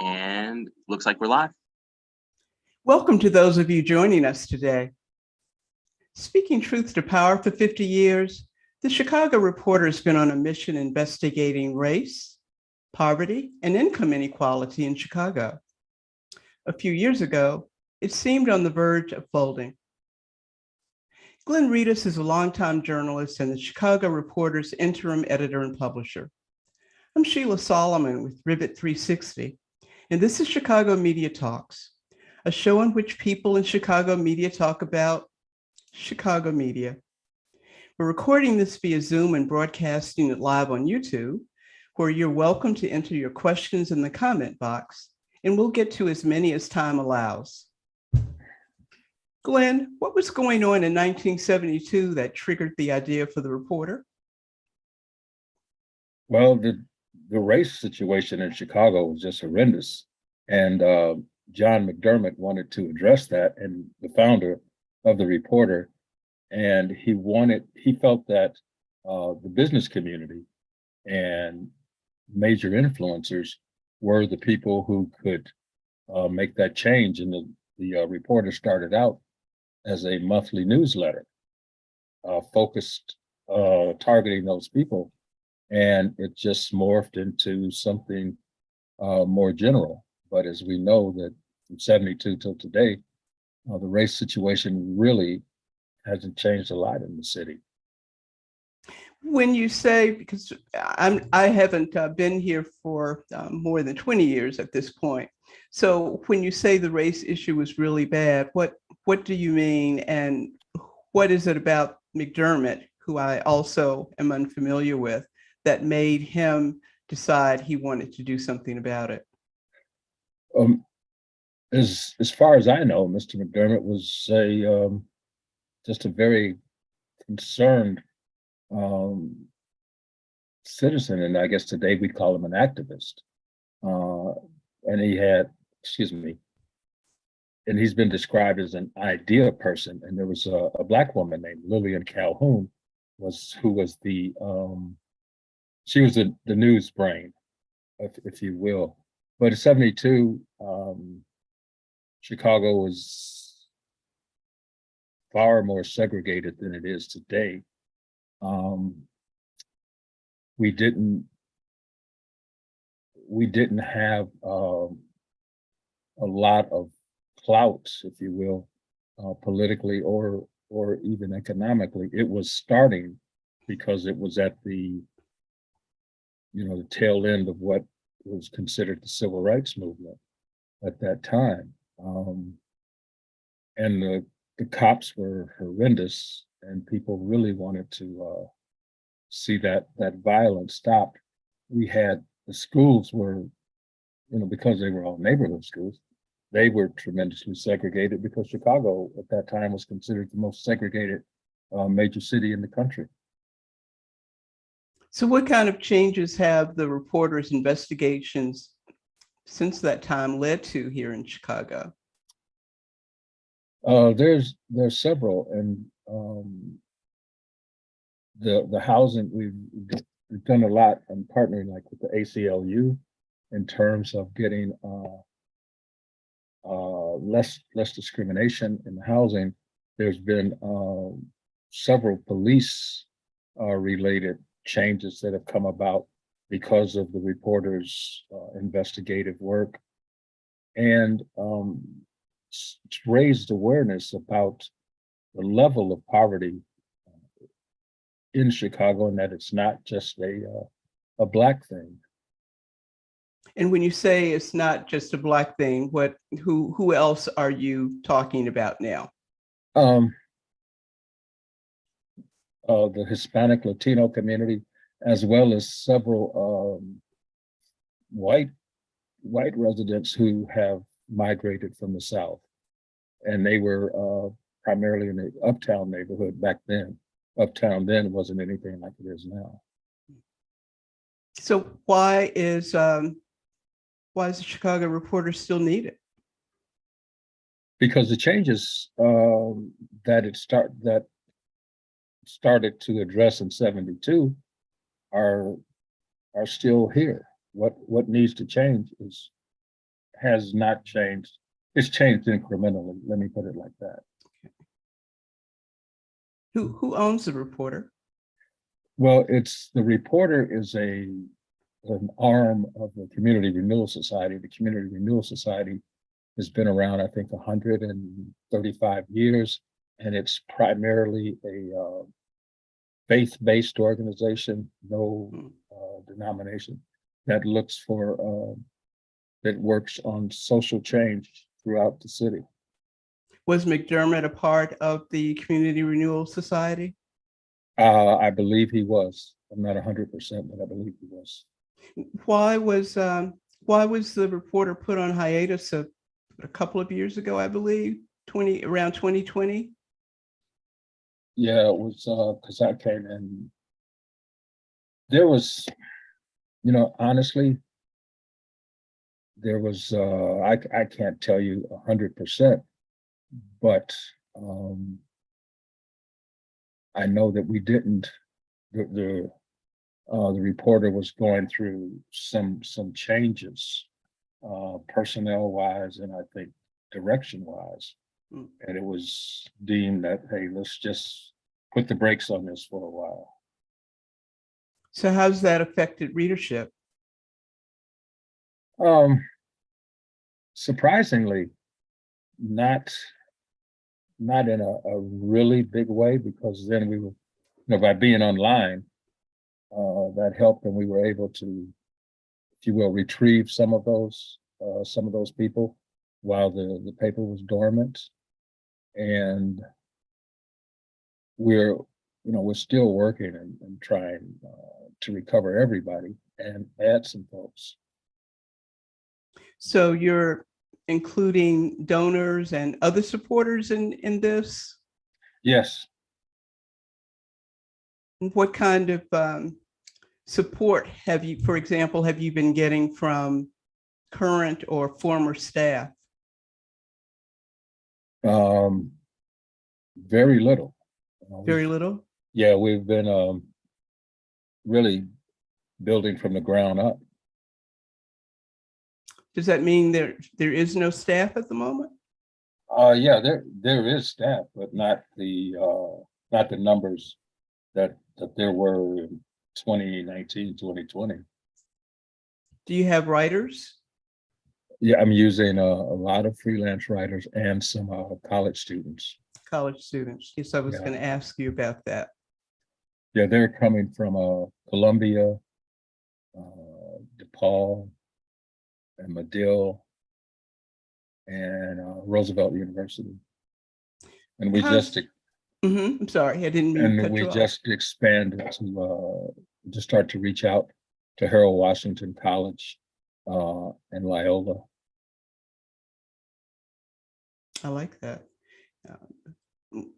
And looks like we're live. Welcome to those of you joining us today. Speaking truth to power for 50 years, the Chicago Reporter has been on a mission investigating race, poverty, and income inequality in Chicago. A few years ago, it seemed on the verge of folding. Glenn Reedus is a longtime journalist and the Chicago Reporter's interim editor and publisher. I'm Sheila Solomon with Rivet 360, and this is Chicago Media Talks, a show in which people in Chicago media talk about Chicago media. We're recording this via Zoom and broadcasting it live on YouTube, where you're welcome to enter your questions in the comment box, and we'll get to as many as time allows. Glenn, what was going on in 1972 that triggered the idea for the Reporter? Well, the race situation in Chicago was just horrendous. And John McDermott wanted to address that, and the founder of the Reporter. And he felt that the business community and major influencers were the people who could make that change. And the Reporter started out as a monthly newsletter focused, targeting those people. And it just morphed into something more general. But as we know, that from 72 till today, the race situation really hasn't changed a lot in the city. When you say, because I haven't been here for more than 20 years at this point, so when you say the race issue was really bad, what do you mean, and what is it about McDermott, who I also am unfamiliar with, that made him decide he wanted to do something about it? As far as I know, Mr. McDermott was just a very concerned citizen, and I guess today we'd call him an activist. And he's been described as an idea person. And there was a Black woman named Lillian Calhoun, who was the news brain, if you will. But in 72, Chicago was far more segregated than it is today. We didn't have a lot of clout, if you will, politically or even economically. It was starting because it was at the tail end of what was considered the civil rights movement at that time. And the cops were horrendous, and people really wanted to see that violence stopped. The schools were, because they were all neighborhood schools, they were tremendously segregated because Chicago at that time was considered the most segregated major city in the country. So what kind of changes have the Reporter's investigations since that time led to here in Chicago? There's several, and the housing, we've done a lot in partnering like with the ACLU in terms of getting less discrimination in housing. There's been several police related changes that have come about because of the Reporter's investigative work, and it's raised awareness about the level of poverty in Chicago, and that it's not just a Black thing. And when you say it's not just a Black thing, who else are you talking about now? The Hispanic Latino community, as well as several white residents who have migrated from the South. And they were primarily in the uptown neighborhood back then. Uptown then wasn't anything like it is now. So why is the Chicago Reporter still needed? Because the changes that started to address in 72 are still here. What needs to change is has not changed. It's changed incrementally. Let me put it like that. Who owns the reporter? Well, the reporter is an arm of the Community Renewal Society. The Community Renewal Society has been around, I think, 135 years, and it's primarily a faith-based organization, no denomination, that looks for that works on social change throughout the city. Was McDermott a part of the Community Renewal Society? I believe he was. I'm not 100%, but I believe he was. Why was the reporter put on hiatus a couple of years ago, I believe, around 2020? Yeah, it was because I came in. There was, honestly, there was I can't tell you 100%, but I know that we didn't. The reporter was going through some changes, personnel wise, and I think direction wise, and it was deemed that, hey, let's just put the brakes on this for a while. So how's that affected readership? Surprisingly, not in a really big way, because then we were, by being online, that helped, and we were able to, if you will, retrieve some of those people while the paper was dormant. And we're still working and trying to recover everybody and add some folks. So you're including donors and other supporters in this? Yes. What kind of support have you been getting from current or former staff? Very little. Very little? Yeah, we've been really building from the ground up. Does that mean there is no staff at the moment? Yeah, there is staff, but not the numbers that there were in 2019, 2020. Do you have writers? Yeah, I'm using a lot of freelance writers and some college students. College students. Yes, I was Yeah. going to ask you about that. Yeah, they're coming from Columbia, DePaul, and Medill, and Roosevelt University. And we I'm sorry, I didn't mean to cut you off. just expanded to start to reach out to Harold Washington College and Loyola. I like that.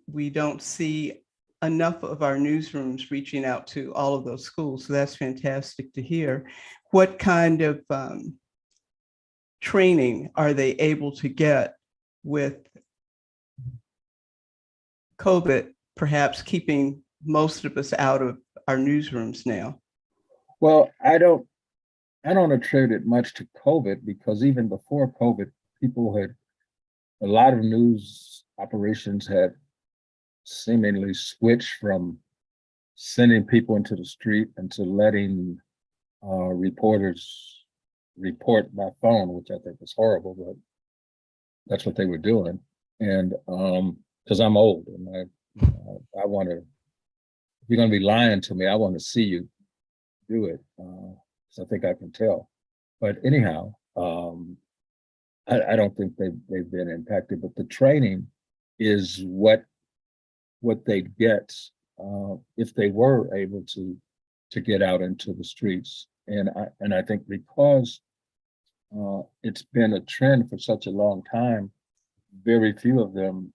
We don't see enough of our newsrooms reaching out to all of those schools, so that's fantastic to hear. What kind of training are they able to get with COVID, perhaps keeping most of us out of our newsrooms now? Well, I don't attribute it much to COVID, because even before COVID, a lot of news operations had seemingly switched from sending people into the street and to letting reporters report by phone, which I think is horrible, but that's what they were doing. And because I'm old, and I want to, if you're going to be lying to me, I want to see you do it. So I think I can tell. But anyhow, I don't think they've been impacted, but the training is what they'd get if they were able to get out into the streets. And I think because it's been a trend for such a long time, very few of them,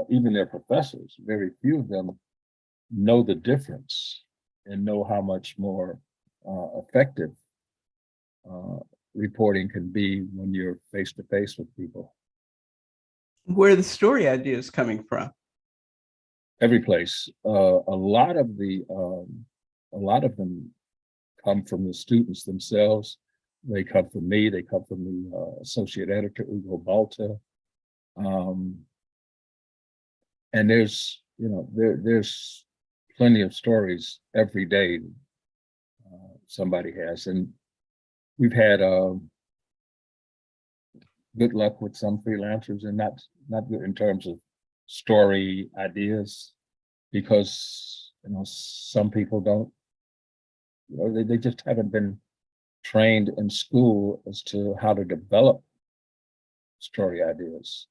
even their professors, very few of them know the difference and know how much more effective reporting can be when you're face to face with people. Where are the story ideas coming from? Every place. A lot of them come from the students themselves. They come from me. They come from the associate editor, Ugo Balta. And there's, there's plenty of stories every day somebody has. And we've had good luck with some freelancers, and not good in terms of story ideas, because some people don't, they just haven't been trained in school as to how to develop story ideas.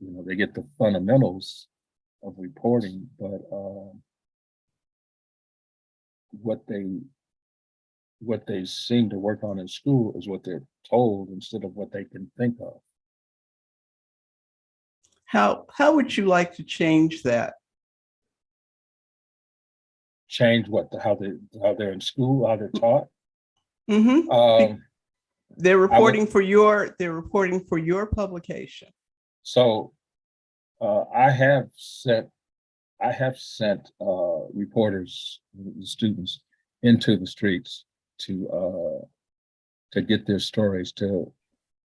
They get the fundamentals of reporting, but what they seem to work on in school is what they're told instead of what they can think of. How would you like to change that? Change what? How they're in school, how they're taught. Mm-hmm. They're reporting for your publication. So I have sent reporters, students, into the streets to get their stories.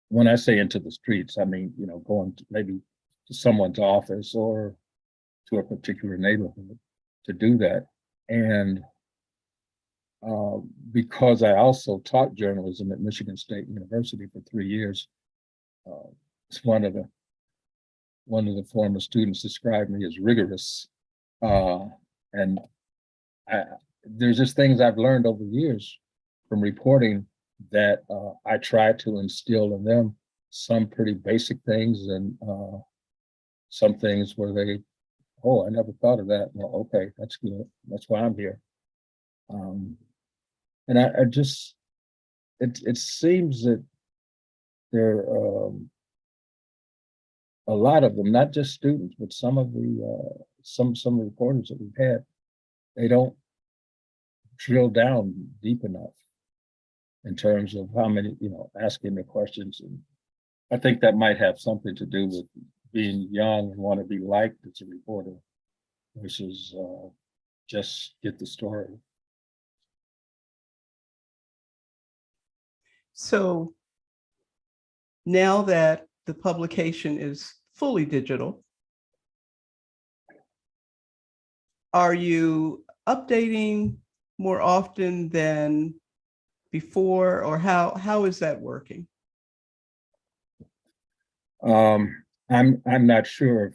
When I say into the streets, I mean going maybe to someone's office or to a particular neighborhood to do that. And because I also taught journalism at Michigan State University for 3 years, it's one of the former students described me as rigorous, and there's just things I've learned over years from reporting that I try to instill in them, some pretty basic things and some things where they, oh, I never thought of that. Well, okay, that's good. That's why I'm here. And I just, it seems that there a lot of them, not just students, but some of the some reporters that we've had, they don't drill down deep enough in terms of how many, asking the questions. And I think that might have something to do with being young and want to be liked as a reporter versus just get the story. So now that the publication is fully digital, are you updating more often than before, or how is that working? I'm not sure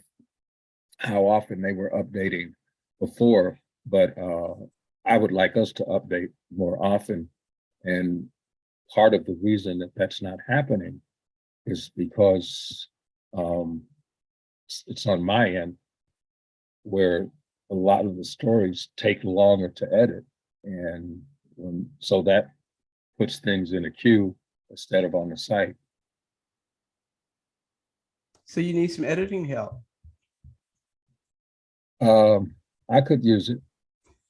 how often they were updating before, but I would like us to update more often. And part of the reason that that's not happening is because it's on my end, where a lot of the stories take longer to edit, and so that puts things in a queue instead of on the site. So you need some editing help. I could use it.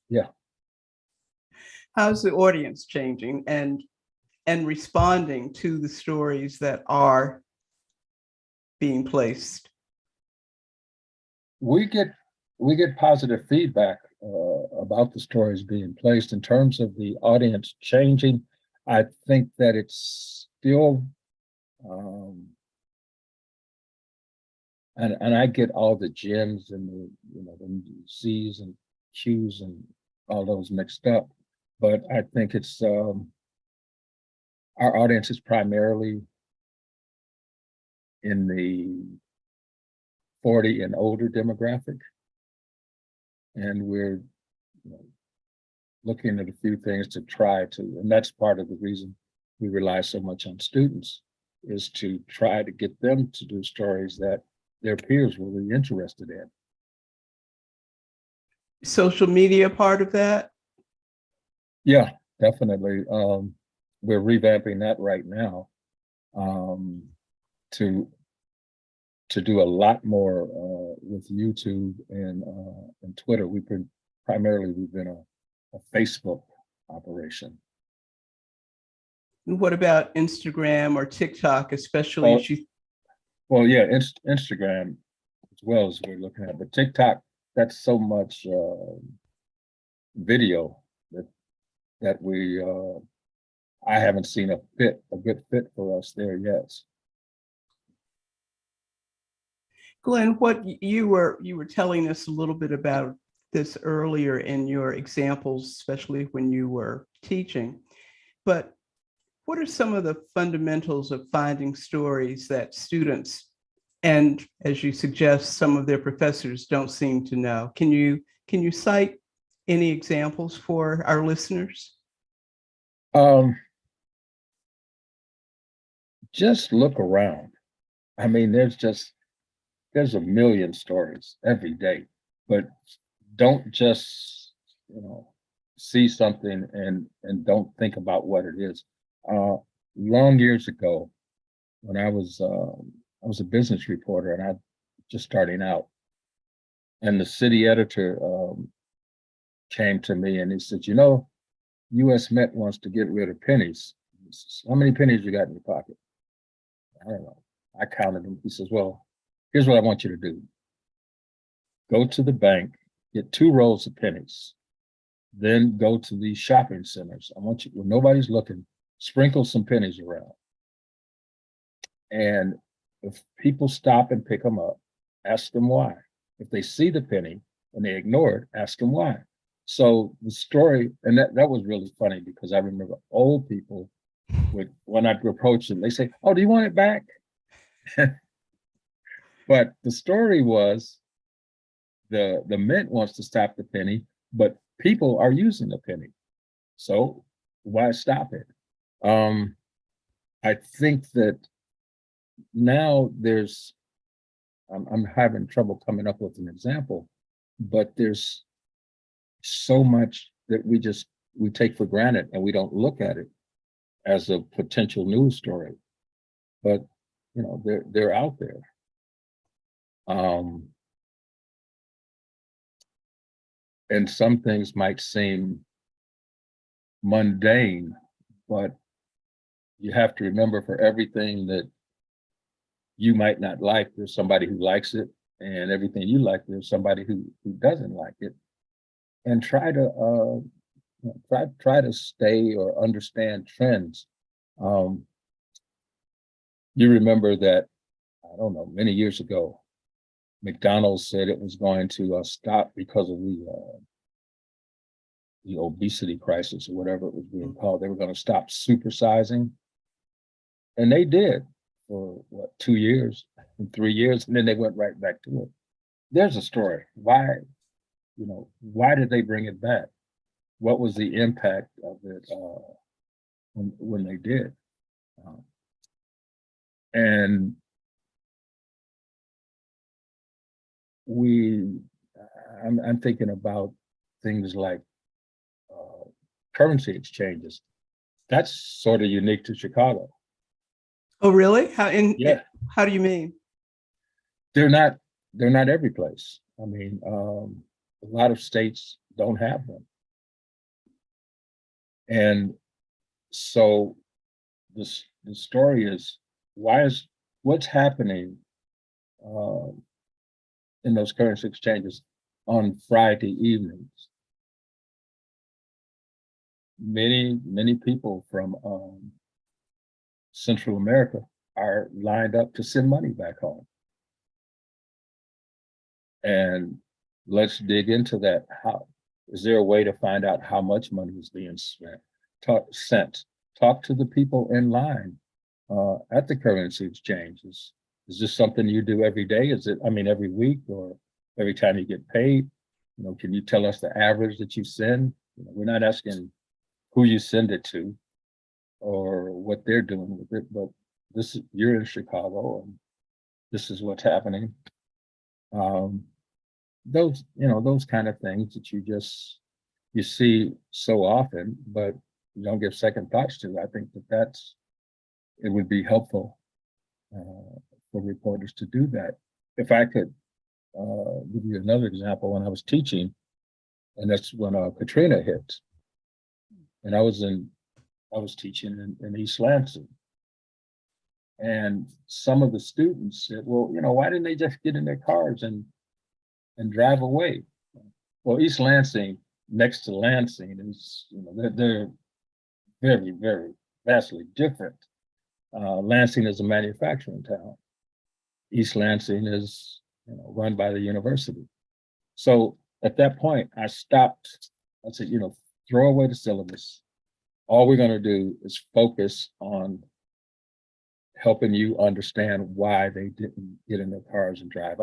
Yeah. How's the audience changing and responding to the stories that are being placed? We get positive feedback about the stories being placed. In terms of the audience changing, I think that it's still, and I get all the gems and the Z's and Q's and all those mixed up, but I think it's our audience is primarily in the 40 and older demographic, and we're looking at a few things to try to, and that's part of the reason we rely so much on students, is to try to get them to do stories that their peers will be interested in. Social media part of that? Yeah, definitely. We're revamping that right now to do a lot more with YouTube and Twitter. We've been a Facebook operation. And what about Instagram or TikTok, especially as you? Well, yeah, Instagram as well as we're looking at, but TikTok, that's so much video that we I haven't seen a good fit for us there yet. Glenn, what you were telling us a little bit about this earlier in your examples, especially when you were teaching. But what are some of the fundamentals of finding stories that students, and as you suggest, some of their professors don't seem to know? Can you cite any examples for our listeners? Just look around. I mean, there's a million stories every day, but don't just, see something and don't think about what it is. Long years ago, when I was a business reporter and I just starting out, and the city editor came to me and he said, U.S. Met wants to get rid of pennies. He says, how many pennies you got in your pocket? I don't know. I counted them. He says, well, here's what I want you to do. Go to the bank, get 2 rolls of pennies, then go to these shopping centers. I want you, when nobody's looking, sprinkle some pennies around. And if people stop and pick them up, ask them why. If they see the penny and they ignore it, ask them why. So the story, and that was really funny because I remember old people when I approach them, they say, oh, do you want it back? But the story was the mint wants to stop the penny, but people are using the penny. So why stop it? I think that now I'm having trouble coming up with an example, but there's so much that we take for granted and we don't look at it as a potential news story, but they're out there. And some things might seem mundane, but you have to remember for everything that you might not like, there's somebody who likes it, and everything you like, there's somebody who doesn't like it. And try to stay or understand trends. You remember that, I don't know, many years ago, McDonald's said it was going to stop because of the obesity crisis or whatever it was being called. They were going to stop supersizing, and they did for 2 years and 3 years, and then they went right back to it. There's a story. Why did they bring it back? What was the impact of it when they did? And I'm thinking about things like currency exchanges. That's sort of unique to Chicago. Oh, really? Yeah. How do you mean? They're not every place. I mean, a lot of states don't have them. And so the story is, what's happening in those currency exchanges on Friday evenings? Many people from Central America are lined up to send money back home. And let's dig into that. How is there a way to find out how much money is being spent? Talk to the people in line at the currency exchanges. Is this something you do every day? Is it, every week or every time you get paid? Can you tell us the average that you send? We're not asking who you send it to or what they're doing with it, but you're in Chicago and this is what's happening. Those kind of things that you see so often, but you don't give second thoughts to. I think it would be helpful for reporters to do that. If I could give you another example, when I was teaching, and that's when Katrina hit, and I was teaching in East Lansing, and some of the students said, "Well, why didn't they just get in their cars and drive away?" Well, East Lansing, next to Lansing, is they're very, very vastly different. Lansing is a manufacturing town. East Lansing is, run by the university. So at that point, I stopped. I said, throw away the syllabus. All we're going to do is focus on helping you understand why they didn't get in their cars and drive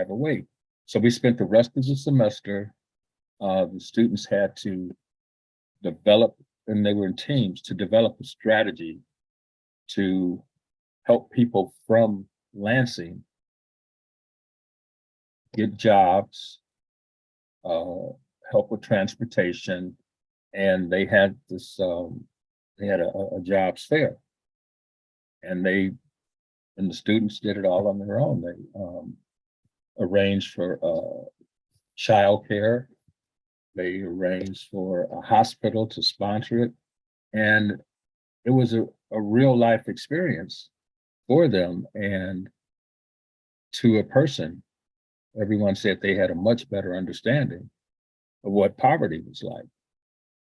away. So we spent the rest of the semester. The students had to develop, and they were in teams, to develop a strategy to help people from Lansing get jobs, help with transportation, and they had this. They had a jobs fair, and the students did it all on their own. They arranged for childcare. They arranged for a hospital to sponsor it, and it was a real life experience for them. And to a person, everyone said they had a much better understanding of what poverty was like,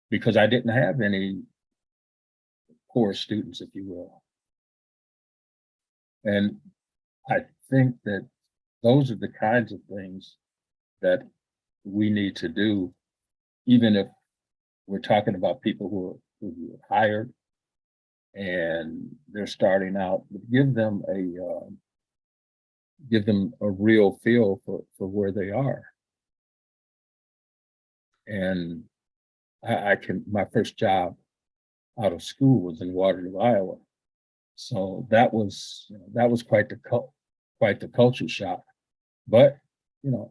because I didn't have any poor students, if you will. And I think that those are the kinds of things that we need to do, even if we're talking about people who are hired and they're starting out. Give them a real feel for where they are. And my first job out of school was in Waterloo, Iowa. So that was quite the culture shock. But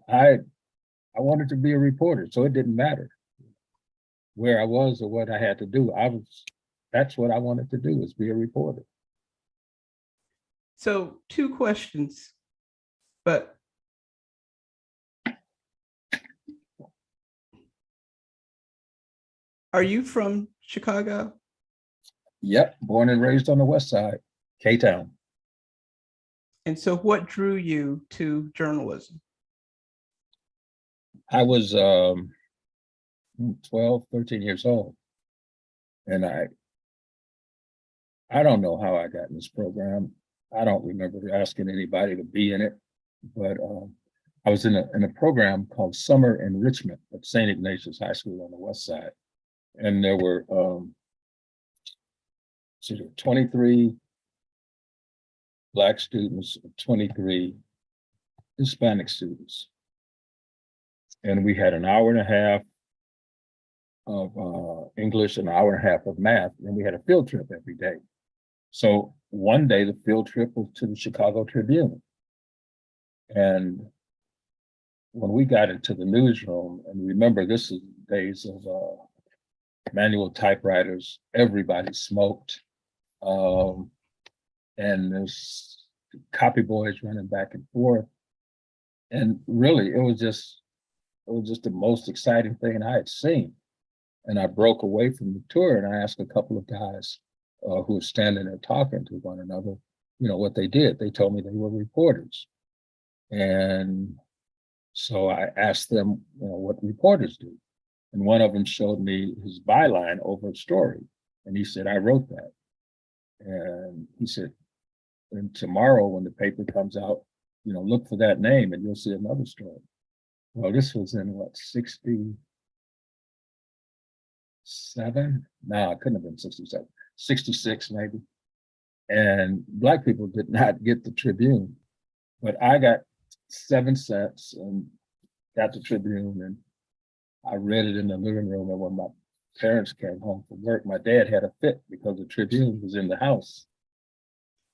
I wanted to be a reporter, so it didn't matter where I was or what I had to do. That's what I wanted to do, is be a reporter. So 2 questions, but are you from Chicago? Yep, born and raised on the West Side, K-Town. And so what drew you to journalism? I was 12, 13 years old. And I don't know how I got in this program. I don't remember asking anybody to be in it, but I was in a program called Summer Enrichment at St. Ignatius High School on the West Side. And there were 23 Black students, 23 Hispanic students. And we had an hour and a half of English, an hour and a half of math, and we had a field trip every day. So one day the field trip was to the Chicago Tribune. And when we got into the newsroom, and remember, this is days of manual typewriters, everybody smoked. And there's copy boys running back and forth. And really, it was just the most exciting thing I had seen. And I broke away from the tour and I asked a couple of guys who were standing there talking to one another, what they did. They told me they were reporters. And so I asked them, what reporters do. And one of them showed me his byline over a story. And he said, I wrote that. And he said, and tomorrow when the paper comes out, look for that name and you'll see another story. Well, this was in what, 67? No, it couldn't have been 67, 66 maybe. And Black people did not get the Tribune, but I got 7 cents and got the Tribune, and I read it in the living room. And when my parents came home from work, my dad had a fit because the Tribune was in the house.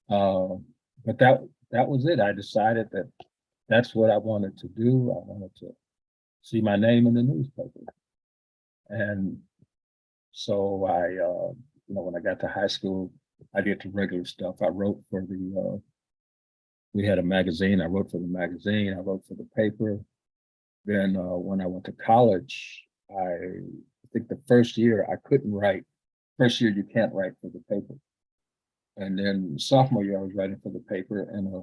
But that was it. I decided that that's what I wanted to do. I wanted to see my name in the newspaper. And so when I got to high school, I did the regular stuff. I wrote for we had a magazine. I wrote for the magazine. I wrote for the paper. Then when I went to college, I think the first year I couldn't write. First year you can't write for the paper. And then sophomore year I was writing for the paper, and I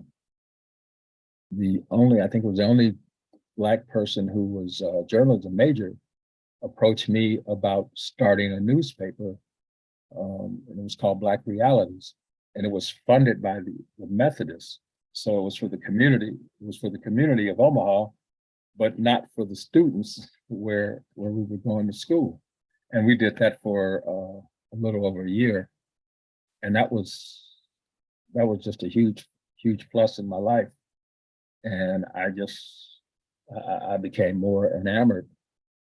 think it was the only Black person who was a journalism major approached me about starting a newspaper and it was called Black Realities, and it was funded by the Methodists. So it was for the community. It was for the community of Omaha, but not for the students where we were going to school. And we did that for a little over a year, and that was just a huge plus in my life. And I became more enamored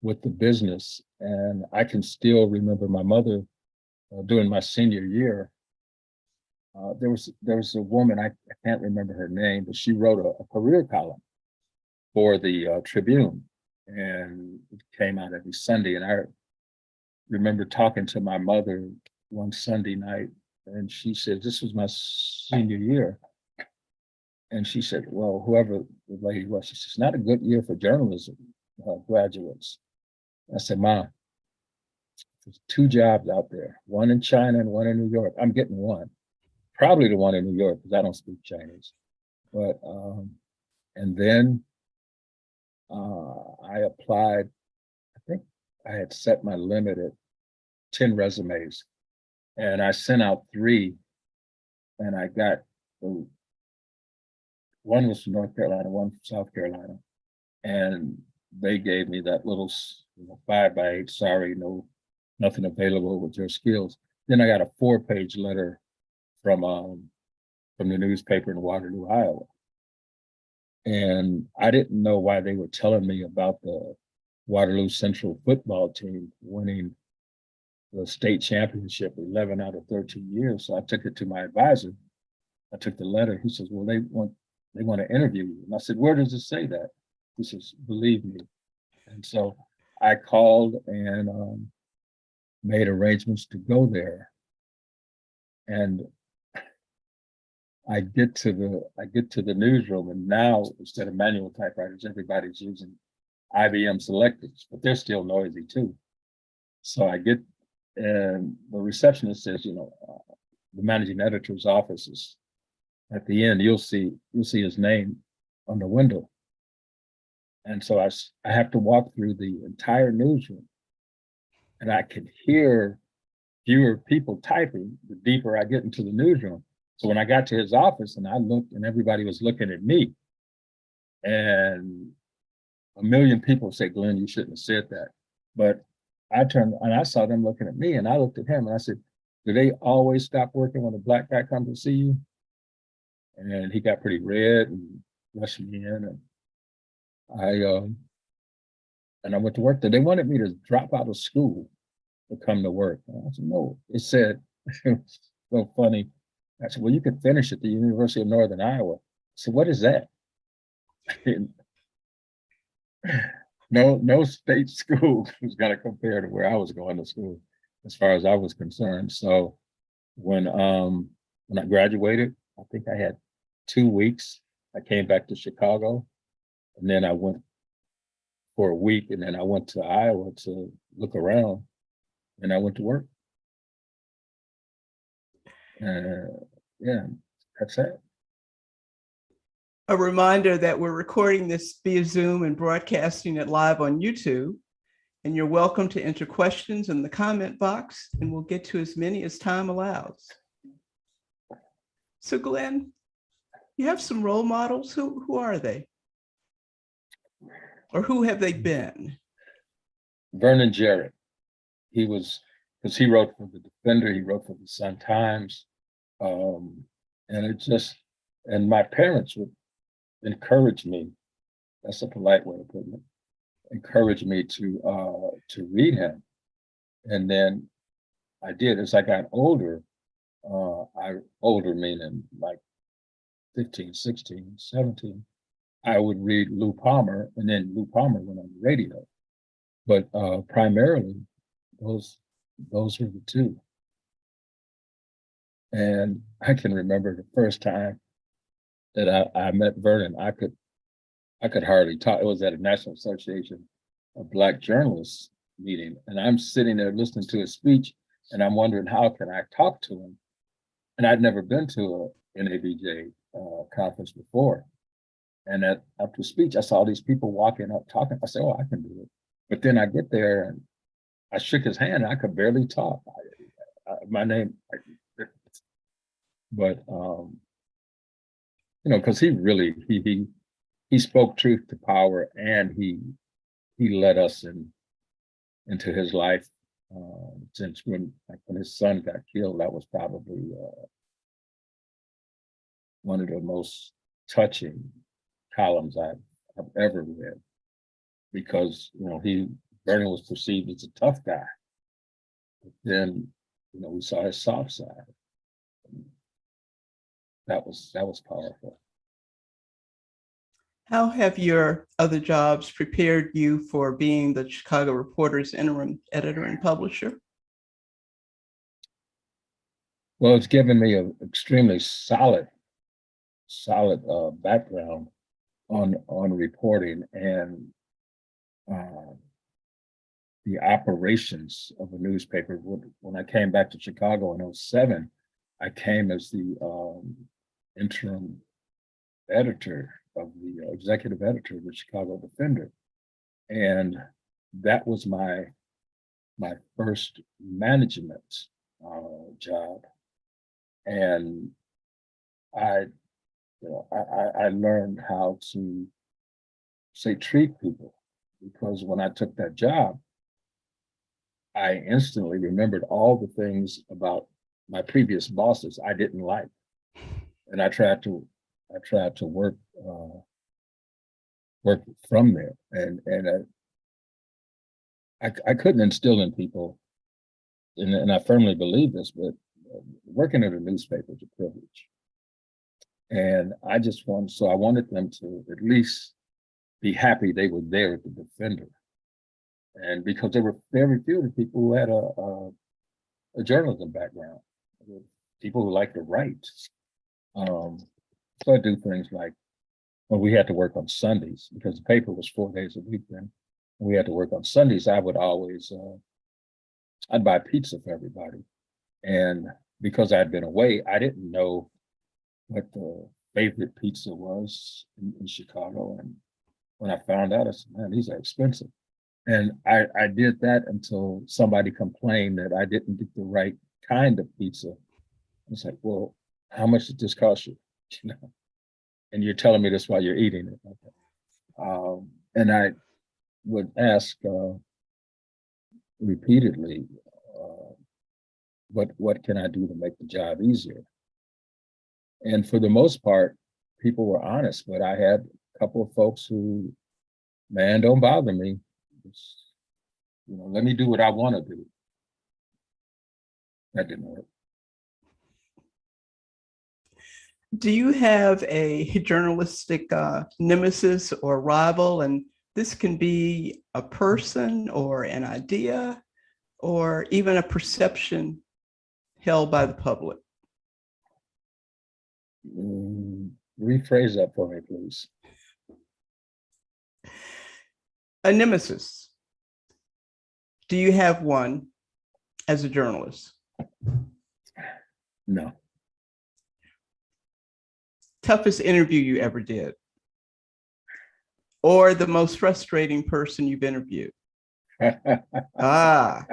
with the business. And I can still remember my mother during my senior year. There was a woman, I can't remember her name, but she wrote a career column for the Tribune, and it came out every Sunday. And I remember talking to my mother one Sunday night, and she said, this was my senior year. And she said, well, whoever the lady was, she says, it's not a good year for journalism graduates. I said, Mom, there's 2 jobs out there, one in China and one in New York. I'm getting one, probably the one in New York because I don't speak Chinese. But, and then I applied, I think I had set my limit at 10 resumes, and I sent out 3, and I got one was from North Carolina, one from South Carolina, and they gave me that little 5x8, sorry, nothing available with your skills. Then I got a 4-page letter from the newspaper in Waterloo, Iowa. And I didn't know why they were telling me about the Waterloo Central football team winning the state championship 11 out of 13 years. So I took it to my advisor. I took the letter. He says, well, they want to interview you. And I said, where does it say that? He says, believe me. And so I called and made arrangements to go there. And I get to the newsroom, and now instead of manual typewriters, everybody's using IBM Selectors, but they're still noisy too. So I get, and the receptionist says, the managing editor's office is at the end. You'll see his name on the window. And so I have to walk through the entire newsroom, and I can hear fewer people typing the deeper I get into the newsroom. So when I got to his office and I looked, and everybody was looking at me, and a million people say, Glenn, you shouldn't have said that. But I turned and I saw them looking at me, and I looked at him and I said, do they always stop working when a Black guy comes to see you? And he got pretty red and rushed me in, and I went to work there. They wanted me to drop out of school to come to work. And I said, no. It said, it was so funny. I said, well, you could finish at the University of Northern Iowa. I said, what is that? No state school was going to compare to where I was going to school, as far as I was concerned. So when I graduated, I think I had 2 weeks. I came back to Chicago, and then I went for a week, and then I went to Iowa to look around, and I went to work. Yeah, that's it. A reminder that we're recording this via Zoom and broadcasting it live on YouTube. And you're welcome to enter questions in the comment box, and we'll get to as many as time allows. So Glenn, you have some role models. Who are they? Or who have they been? Vernon Jarrett. He was, because he wrote for the Defender, he wrote for the Sun-Times. And my parents would encourage me, that's a polite way of putting it, encourage me to read him. And then I did. As I got older, older meaning like 15, 16, 17, I would read Lou Palmer, and then Lou Palmer went on the radio. But primarily, those were the 2. And I can remember the first time that I met Vernon. I could hardly talk. It was at a National Association of Black Journalists meeting, and I'm sitting there listening to his speech, and I'm wondering how can I talk to him. And I'd never been to a NABJ conference before. And after speech, I saw these people walking up talking. I said, oh, I can do it. But then I get there and I shook his hand and I could barely talk. my name, but because he really he spoke truth to power, and he led us into his life. Since when his son got killed, that was probably one of the most touching columns I've ever read, because Bernie was perceived as a tough guy. But then we saw his soft side. That was powerful. How have your other jobs prepared you for being the Chicago Reporter's interim editor and publisher? Well, it's given me an extremely solid background on reporting and the operations of a newspaper. When I came back to Chicago in 2007, I came as the interim editor of the executive editor of the Chicago Defender. And that was my first management job. And I learned how to treat people, because when I took that job, I instantly remembered all the things about my previous bosses I didn't like, and I tried to work from there, and I couldn't instill in people, and I firmly believe this, but working at a newspaper is a privilege, and I wanted them to at least be happy they were there at the Defender, and because there were very few of the people who had a journalism background, people who like to write. So I do things like, when we had to work on Sundays, because the paper was 4 days a week then, we had to work on Sundays, I would always, I'd buy pizza for everybody. And because I'd been away, I didn't know what the favorite pizza was in Chicago. And when I found out, I said, man, these are expensive. And I did that until somebody complained that I didn't get the right kind of pizza. It's like, well, how much did this cost you? And you're telling me this while you're eating it. Okay. And I would ask repeatedly, what can I do to make the job easier? And for the most part, people were honest, but I had a couple of folks who, man, don't bother me. Just, let me do what I want to do. That didn't work. Do you have a journalistic nemesis or rival? And this can be a person or an idea or even a perception held by the public. Rephrase that for me, please. A nemesis. Do you have one as a journalist? No. Toughest interview you ever did? Or the most frustrating person you've interviewed? Ah.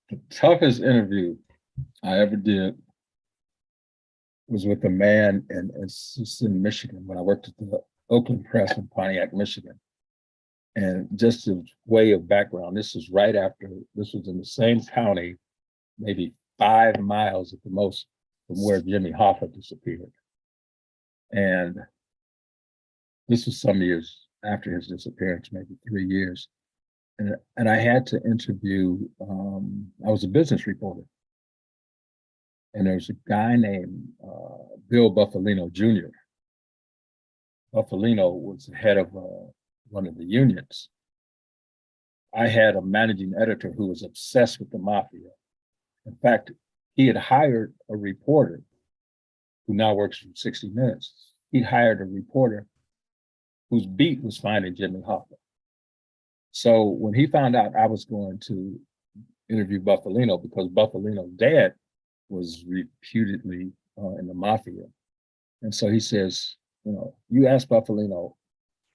The toughest interview I ever did was with a man in Michigan, when I worked at the Oakland Press in Pontiac, Michigan. And just a way of background, this was in the same county, maybe 5 miles at the most from where Jimmy Hoffa disappeared. And this was some years after his disappearance, maybe 3 years. And I had to interview, I was a business reporter. And there was a guy named Bill Buffalino Jr. Buffalino was the head of one of the unions. I had a managing editor who was obsessed with the mafia. In fact, he had hired a reporter who now works for 60 Minutes. He hired a reporter whose beat was finding Jimmy Hoffa. So when he found out I was going to interview Buffalino, because Buffalino's dad was reputedly in the mafia. And so he says, you ask Buffalino,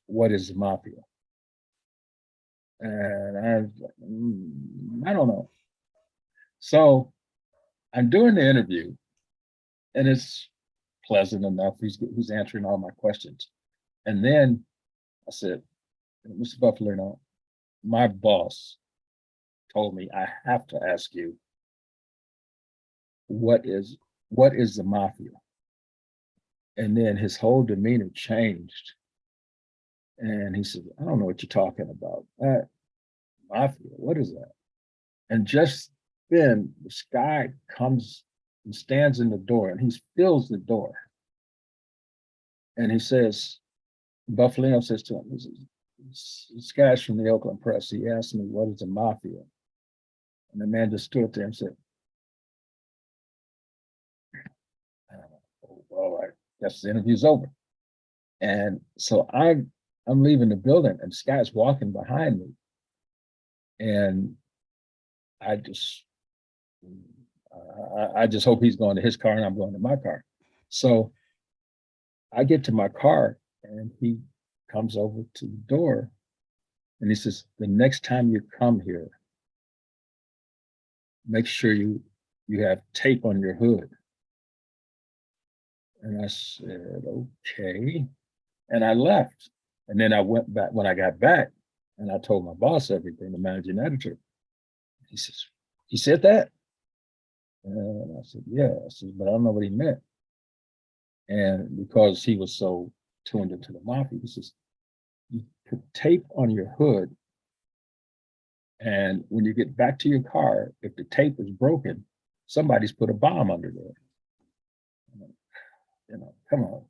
what is the mafia? And I was like, I don't know. So I'm doing the interview, and it's pleasant enough. He's answering all my questions. And then I said, Mr. Buffalo, my boss told me I have to ask you, what is the mafia? And then his whole demeanor changed. And he said, I don't know what you're talking about. Mafia, what is that? And just then this guy comes and stands in the door, and he fills the door. And he says, Buffalo says to him, this guy's from the Oakland Press. He asked me, what is a mafia? And the man just stood there and said, oh, well, I guess the interview's over. And so I'm leaving the building, and this guy's walking behind me. And I just hope he's going to his car and I'm going to my car. So I get to my car, and he comes over to the door, and he says, the next time you come here, make sure you have tape on your hood. And I said, okay. And I left. And then I went back. When I got back, and I told my boss everything, the managing editor. He says, he said that? And I said, yeah. I said, but I don't know what he meant. And because he was so tuned into the mafia, he says, you put tape on your hood, and when you get back to your car, if the tape is broken, somebody's put a bomb under there. Come on.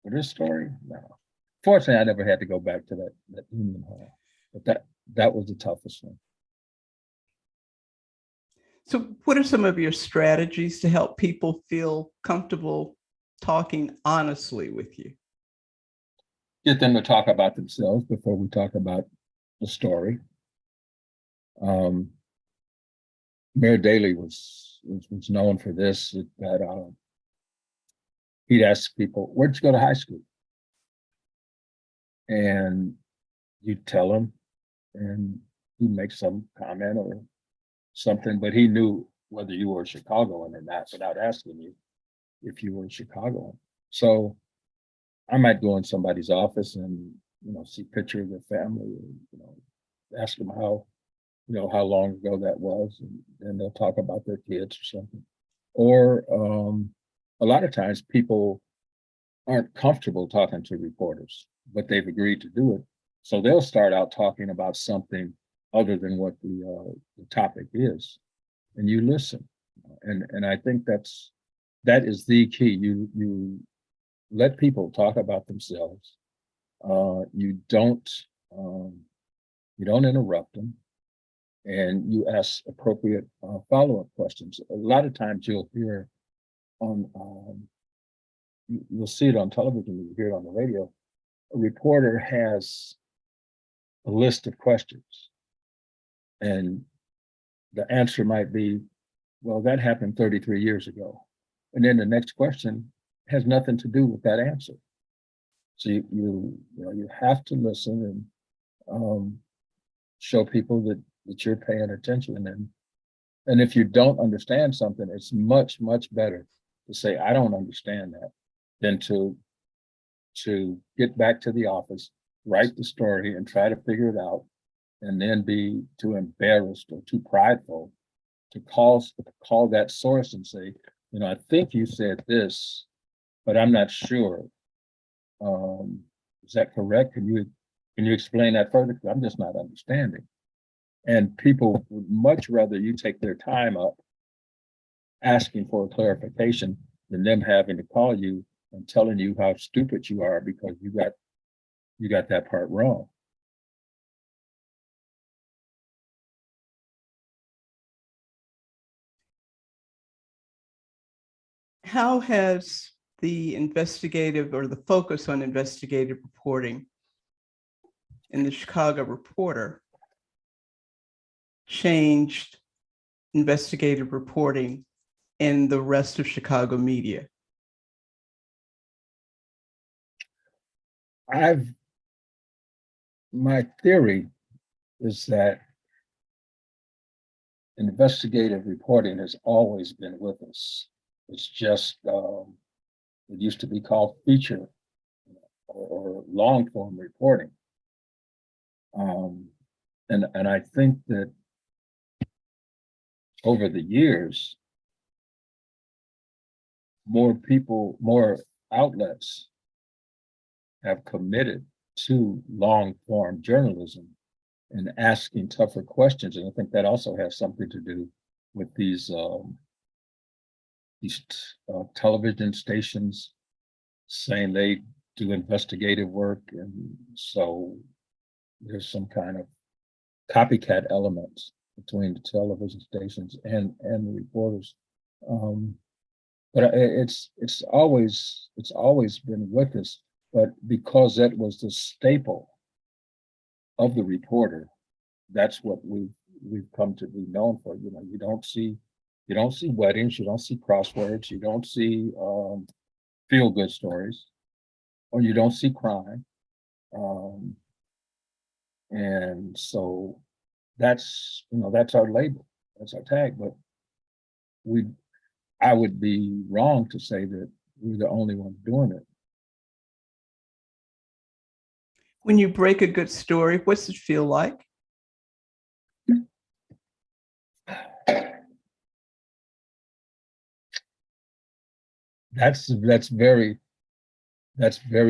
For this story, no. Fortunately, I never had to go back to that Union Hall, but that was the toughest one. So what are some of your strategies to help people feel comfortable talking honestly with you? Get them to talk about themselves before we talk about the story. Mayor Daley was known for this, that he'd ask people, where'd you go to high school? And you'd tell him, and he'd make some comment or something, but he knew whether you were a Chicagoan or not without asking you if you were a Chicagoan. So I might go in somebody's office and, see a picture of their family, and, ask them how long ago that was, and they'll talk about their kids or something. Or a lot of times people aren't comfortable talking to reporters, but they've agreed to do it. So they'll start out talking about something other than what the topic is, and you listen. And I think that is the key. You let people talk about themselves. You don't interrupt them, and you ask appropriate follow-up questions. A lot of times you'll hear you'll see it on television, you hear it on the radio. A reporter has a list of questions, and the answer might be, well, that happened 33 years ago. And then the next question has nothing to do with that answer. So you have to listen and show people that you're paying attention. And if you don't understand something, it's much, much better to say, I don't understand that, than to get back to the office, write the story and try to figure it out, and then be too embarrassed or too prideful to call that source and say, I think you said this, but I'm not sure. Is that correct? Can you explain that further? Because I'm just not understanding. And people would much rather you take their time up asking for a clarification than them having to call you and telling you how stupid you are because you got that part wrong. How has the investigative or the focus on investigative reporting in the Chicago Reporter changed investigative reporting in the rest of Chicago media? My theory is that investigative reporting has always been with us. It's just, it used to be called feature or long form reporting. And I think that over the years, more people, more outlets have committed to long form journalism and asking tougher questions. And I think that also has something to do with these television stations saying they do investigative work. And so there's some kind of copycat elements between the television stations and the reporters. But it's always been with us. But because that was the staple of the reporter, that's what we've come to be known for. You know, you don't see weddings, you don't see crosswords, you don't see feel-good stories, or you don't see crime. And so that's our label, that's our tag. But I would be wrong to say that we're the only ones doing it. When you break a good story, what's it feel like? That's very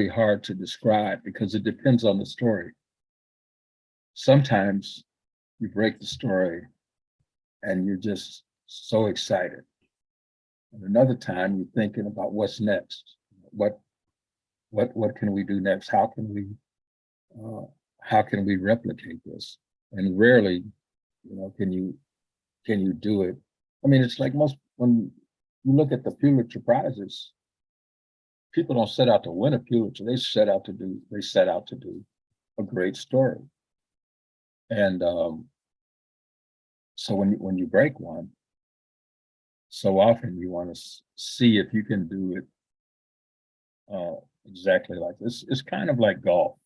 hard to describe because it depends on the story. Sometimes you break the story and you're just so excited. And another time you're thinking about what's next. What can we do next? How can we replicate this? And rarely, can you do it? I mean, it's like when you look at the Pulitzer Prizes, people don't set out to win a Pulitzer. They set out to do a great story. And so when you break one, so often you want to see if you can do it exactly like this. It's kind of like golf.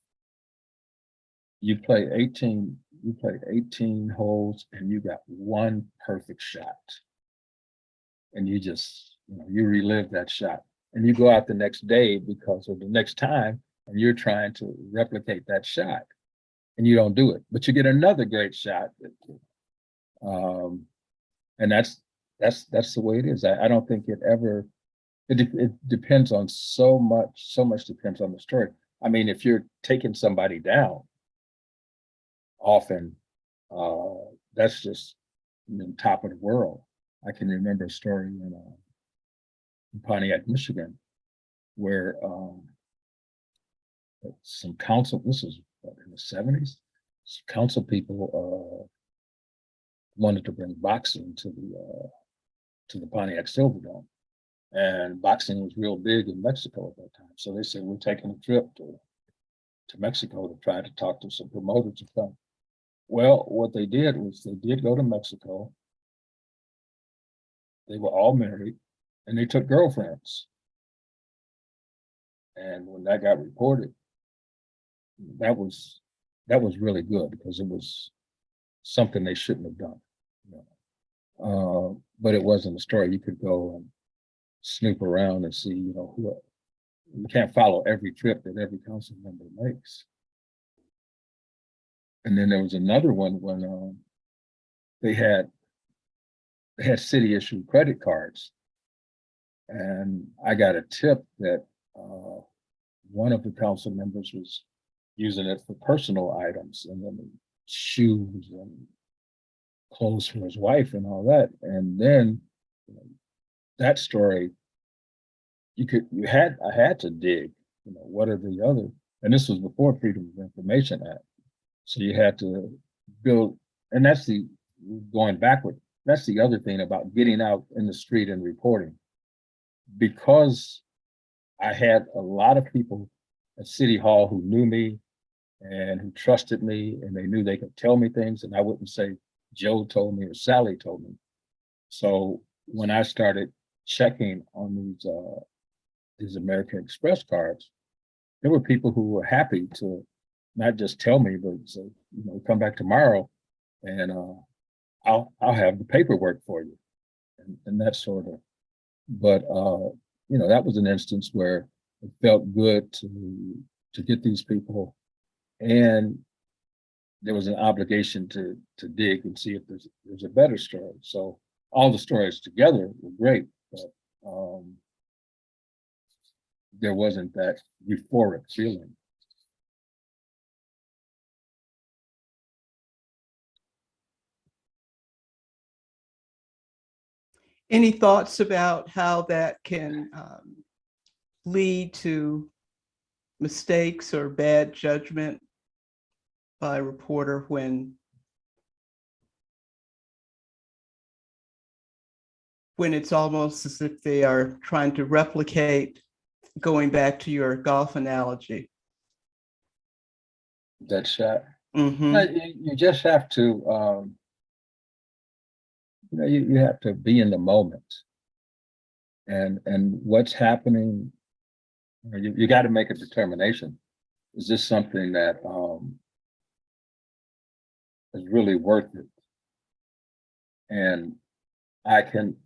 You play 18 holes and you got one perfect shot. And you just, you relive that shot. And you go out the next day because of the next time, and you're trying to replicate that shot. And you don't do it, but you get another great shot. And that's the way it is. I don't think it depends on so much depends on the story. I mean, if you're taking somebody down, often that's just top of the world. I can remember a story in Pontiac, Michigan, where some council, this was in the 70s, council people wanted to bring boxing to the Pontiac Silverdome. And boxing was real big in Mexico at that time. So they said, we're taking a trip to Mexico to try to talk to some promoters to come. Well, what they did was they did go to Mexico. They were all married and they took girlfriends. And when that got reported, that was really good because it was something they shouldn't have done. But it wasn't a story. You could go and snoop around and see, who. You can't follow every trip that every council member makes. And then there was another one when they had city issued credit cards. And I got a tip that one of the council members was using it for personal items and then shoes and clothes for his wife and all that. And then that story, I had to dig, what are the other, and this was before Freedom of Information Act. So you had to build, and going backward, that's the other thing about getting out in the street and reporting. Because I had a lot of people at City Hall who knew me and who trusted me, and they knew they could tell me things, and I wouldn't say Joe told me or Sally told me. So when I started checking on these American Express cards, there were people who were happy to not just tell me, but say, come back tomorrow and I'll have the paperwork for you, and that sort of. But that was an instance where it felt good to get these people, and there was an obligation to dig and see if there's a better story. So all the stories together were great, but there wasn't that euphoric feeling. Any thoughts about how that can lead to mistakes or bad judgment by a reporter when it's almost as if they are trying to replicate, going back to your golf analogy? That shot. Mm-hmm. You just have to, you have to be in the moment, and what's happening. You got to make a determination. Is this something that is really worth it? And I can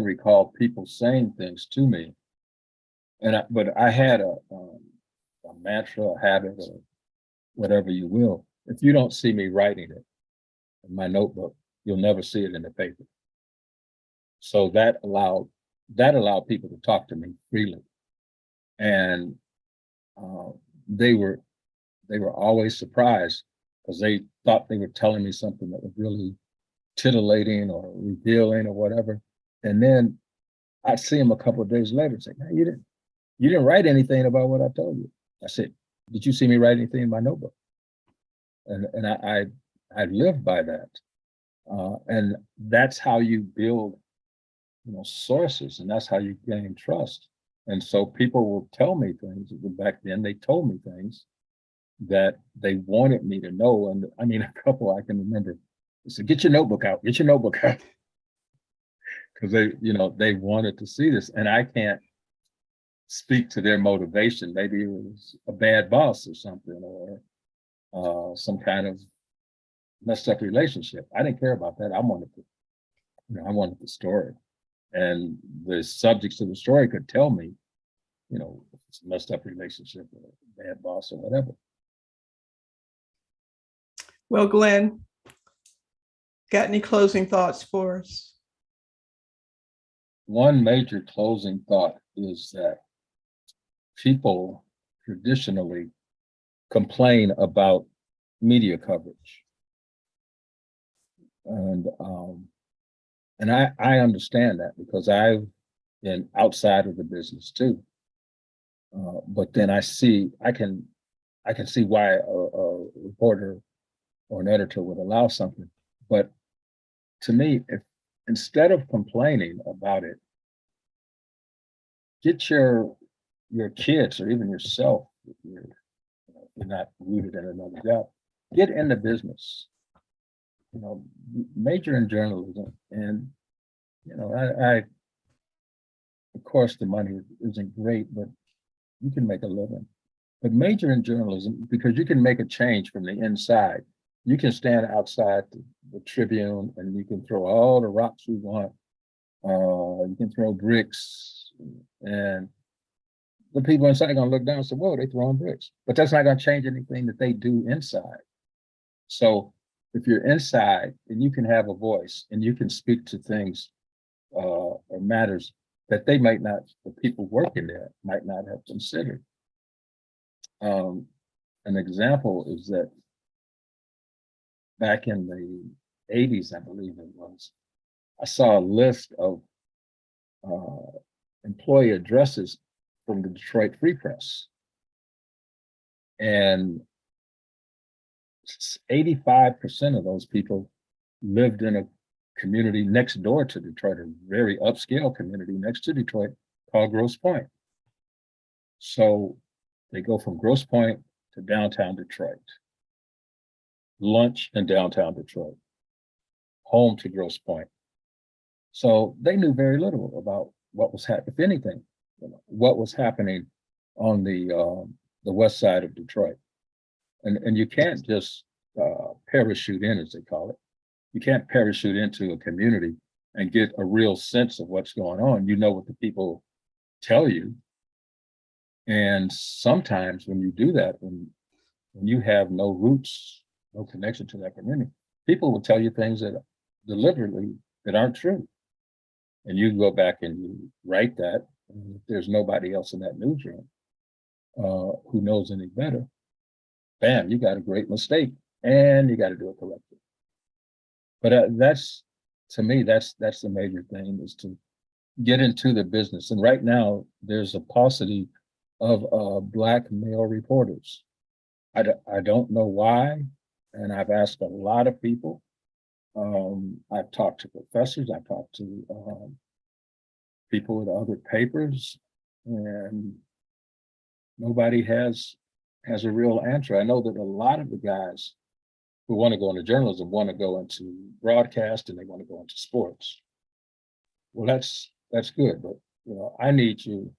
recall people saying things to me, but I had a mantra, a habit, or whatever you will. If you don't see me writing it in my notebook, you'll never see it in the paper. So that allowed people to talk to me freely, and they were always surprised because they thought they were telling me something that was really titillating or revealing or whatever. And then I'd see them a couple of days later and say, "Man, you didn't write anything about what I told you." I said, "Did you see me write anything in my notebook?" And I live by that, and that's how you build, sources, and that's how you gain trust. And so people will tell me things. Back then, they told me things that they wanted me to know. And I mean, a couple I can remember. They said, "Get your notebook out. Get your notebook out," because they wanted to see this, and I can't speak to their motivation. Maybe it was a bad boss or something, or some kind of messed up relationship. I didn't care about that. I wanted the story, and the subjects of the story could tell me, if it's a messed up relationship or a bad boss or whatever. Well, Glenn, got any closing thoughts for us? One major closing thought is that people traditionally complain about media coverage. And I understand that because I've been outside of the business too. But then I can see why a reporter or an editor would allow something. But to me, if instead of complaining about it, get your kids or even yourself, if you're not rooted in another job, get in the business. Major in journalism, and I of course the money isn't great, but you can make a living. But major in journalism because you can make a change from the inside. You can stand outside the Tribune and you can throw all the rocks you want. You can throw bricks, and the people inside are gonna look down and say, "Whoa, they're throwing bricks," but that's not gonna change anything that they do inside. So if you're inside and you can have a voice and you can speak to things or matters that the people working there might not have considered. An example is that back in the 80s, I believe it was, I saw a list of employee addresses from the Detroit Free Press. And 85% of those people lived in a community next door to Detroit, a very upscale community next to Detroit called Grosse Pointe. So they go from Grosse Pointe to downtown Detroit, lunch in downtown Detroit, home to Grosse Pointe. So they knew very little about what was happening, if anything, what was happening on the west side of Detroit. And you can't just parachute in, as they call it. You can't parachute into a community and get a real sense of what's going on. You know what the people tell you. And sometimes when you do that, when you have no roots, no connection to that community, people will tell you things that deliberately that aren't true. And you go back and you write that. And if there's nobody else in that newsroom who knows any better, bam, you got a great mistake and you got to do it correctly. But that's, to me, that's the major thing, is to get into the business. And right now there's a paucity of Black male reporters. I don't know why. And I've asked a lot of people. I've talked to professors, I've talked to people with other papers, and nobody has a real answer. I know that a lot of the guys who want to go into journalism want to go into broadcast and they want to go into sports. Well, that's good, but you know, I need you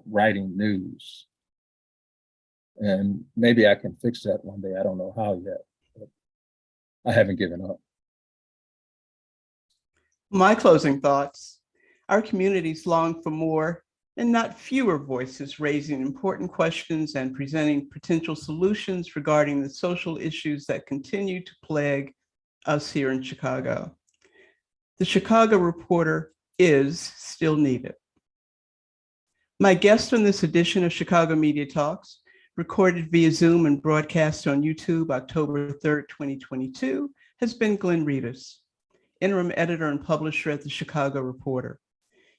writing news, and maybe I can fix that one day. I don't know how yet, but I haven't given up. My closing thoughts. Our communities long for more and not fewer voices raising important questions and presenting potential solutions regarding the social issues that continue to plague us here in Chicago. The Chicago Reporter is still needed. My guest on this edition of Chicago Media Talks, recorded via Zoom and broadcast on YouTube October 3rd, 2022, has been Glenn Reedus, interim editor and publisher at the Chicago Reporter.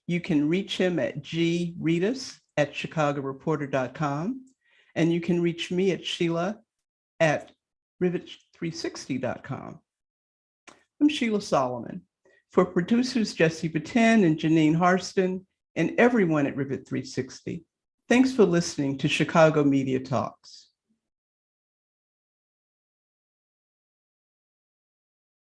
You can reach him at greedus@chicagoreporter.com, and you can reach me at sheila@rivet360.com. I'm Sheila Solomon. For producers Jesse Batten and Janine Harston, and everyone at Rivet 360, thanks for listening to Chicago Media Talks.